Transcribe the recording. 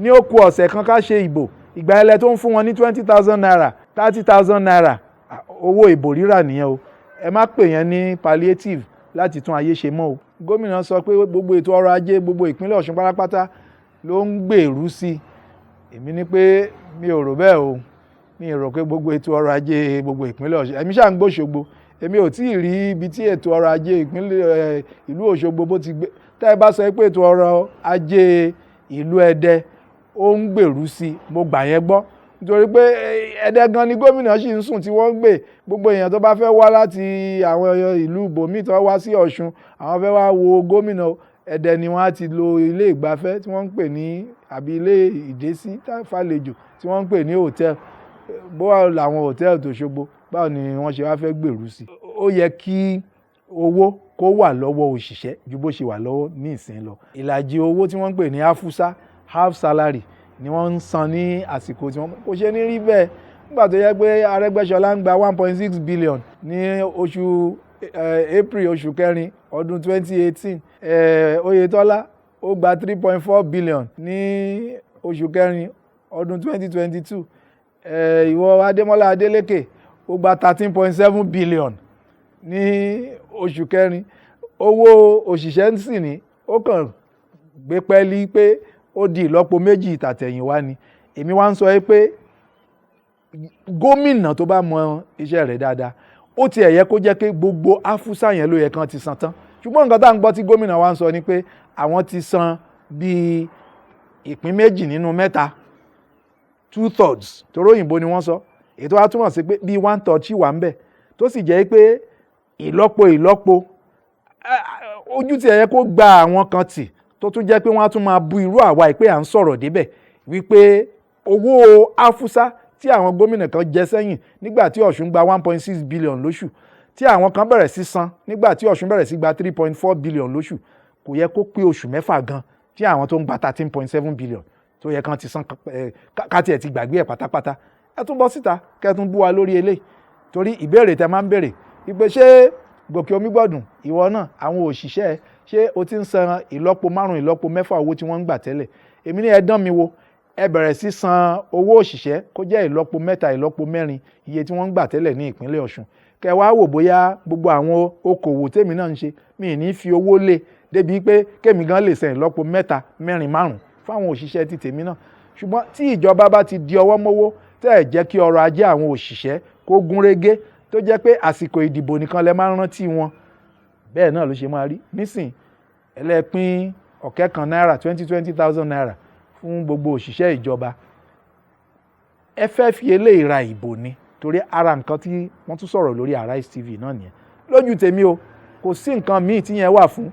ní ó kù ọ̀sẹ̀ kan ká ṣe ìbò, ìgbà ẹlẹ́ tó ń fún wọn ní 20,000 naira 30,000 naira, owó ìbò rírà nìyẹn o. Ẹ má pè yẹn ní palliative láti tún ayé ṣe mọ́ o. Gómìnà sọ pé gbogbo ètò ọrọ̀ ajé gbogbo ìpínlẹ̀ Ọ̀ṣun pátápátá ló ń gbèrú sí i. Èmi ní pé mi ò rò bẹ́ẹ̀ o. Mi ò rò pé gbogbo ètò ọrọ̀ ajé gbogbo ìpínlẹ̀ Ọ̀ṣun, èmi ṣáà ń gbóṣogbo, èmi ò tí ì rí ibi tí ètò ọrọ̀ ajé ìpínlẹ̀ ìlú Òṣogbo bó ti gbé. Tẹ́ ẹ bá sọ pé ètò ọrọ̀ ajé ìlú Ẹdẹ ó ń gbèrú sí i, mo gbà yẹn gbọ́, nítorí pé Ẹdẹ gan ni gómìnà sì ń sùn tí wọ́n ń gbé. Gbogbo èèyàn tó bá fẹ́ wá láti àwọn ìlú ibòmíì tó wá sí Ọ̀ṣun, àwọn fẹ́ wá wo gómìnà, Ẹdẹ ni wọ́n á ti lo ilé ìgbafẹ́ tí wọ́n ń pè ní àbí ilé ìdésí fàlejò tí wọ́n ń pè ní hòtẹ́ẹ̀lì. Bó làwọn hòtẹ́ẹ̀lì t'Òṣogbo, báwo ni wọ́n ṣe wá fẹ́ gbèrú sí i? Ó yẹ kí owó kó wà lọ́wọ́ òṣìṣẹ́ ju bó ṣe wà lọ́wọ́ ní ìsìn lọ. Ìlàjì owó tí wọ́n ń pè ní áfúsá, half salary, ni wọ́n ń san ní àsìkò tí wọ́n kò ṣe ní rí bẹ́ẹ̀. Nígbà tó yẹ pé Arẹ́gbẹ́ṣọlá ń gba 1.6 billion ní oṣù April oṣù kẹrin ọdún 2018, Oyètọ́lá ó gba 3.4 billion ní oṣù kẹrin ọdún 2022, ìwọ Adémọ́lá Adélékè ó gba 13.7 billion ní oṣù kẹrin. Owó òṣìṣẹ́ sì ní ó kàn gbé pẹ́ẹ́lí pé ó di ìlọ́po méjì tàtẹ̀yìnwá ni. Èmi wá ń sọ pé gómìnà tó bá mọ iṣẹ́ rẹ̀ dáadáa, ó ti yẹ kó jẹ́ pé gbogbo áfúsá yẹn ló yẹ kán ti san tán. Ṣùgbọ́n nǹkan tá à ń gbọ́ tí gómìnà wa ń sọ ni pé àwọn ti san bíi ìpín méjì nínú mẹ́ta, 2/3, torí òyìnbó ni wọ́n sọ. Èyí tó wá túmọ̀ sí pé bíi 1/3 ṣì wà ń bẹ̀, tó sì jẹ́ pé ìlọ́po ojú ti yẹ kó gba àwọn kan tì, tó tún jẹ́ pé wọ́n á tún máa bu irú àwa ìpé à ń sọ̀rọ̀ débẹ̀ wípé owó áfúsá tí àwọn gómìnà kan jẹ sẹ́yìn nígbà tí Ọ̀ṣun gba 1.6 billion lóṣù, tí àwọn kan bẹ̀rẹ̀ sí san nígbà tí Ọ̀ṣun bẹ̀rẹ̀ sí gba 3.4 billion lóṣù, kò yẹ kó pé oṣù mẹ́fà gan tí àwọn tó ń gba 13.7 billion tó yẹ kán ti san ká tiẹ̀ ti gbàgbé ẹ̀ pátápátá. Ẹ tún bọ́ síta kẹ́ tún bú wa lórí eléyìí, torí ìbéèrè tẹ máa ń béèrè wípé ṣé Goke Omigbodun ìwọ náà àwọn òṣìṣẹ́ ṣé o ti ń san ìlọ́po 5 ìlọ́po 6 owó tí wọ́n ń gbà tẹ́lẹ̀? Èmi ní ẹ dán mi wò, ẹ bẹ̀rẹ̀ sí san owó òṣìṣẹ́ kó jẹ́ ìlọ́po 3 ìlọ́po 4 iye tí wọ́n ń gbà tẹ́lẹ̀ ní ìpínlẹ̀ Ọ̀ṣun. Kẹ́ wá wò bóyá gbogbo àwọn okòwò tèmi náà ń ṣe, mi ì ní fi owó lé débi pé kémi gan lè san ìlọ́po 3, 4, 5 fáwọn òṣìṣẹ́ ti tèmi náà. Ṣùgbọ́n tí ìjọba bá ti di ọwọ́ mọ́wọ́ tẹ́ ẹ̀ jẹ́ kí ọrọ̀ ajé àwọn òṣìṣẹ́ kó gún régé, tó jẹ́ pé àsìkò ìdìbò nìkan lẹ máa ń rántí wọn, bẹ́ẹ̀ náà ló ṣe máa rí. Nísìn ẹlẹ́pin ọ̀kẹ́ kan náírà 20,000 naira fún gbogbo òṣìṣẹ́ ìjọba. Ẹ fẹ́ fi eléyìí ra ìbò ni, torí ara nǹkan tí wọ́n tún sọ̀rọ̀ lórí Arise TV náà nìyẹn. Lójú tèmi o, kò sí nǹkan míì tí yẹn wà fún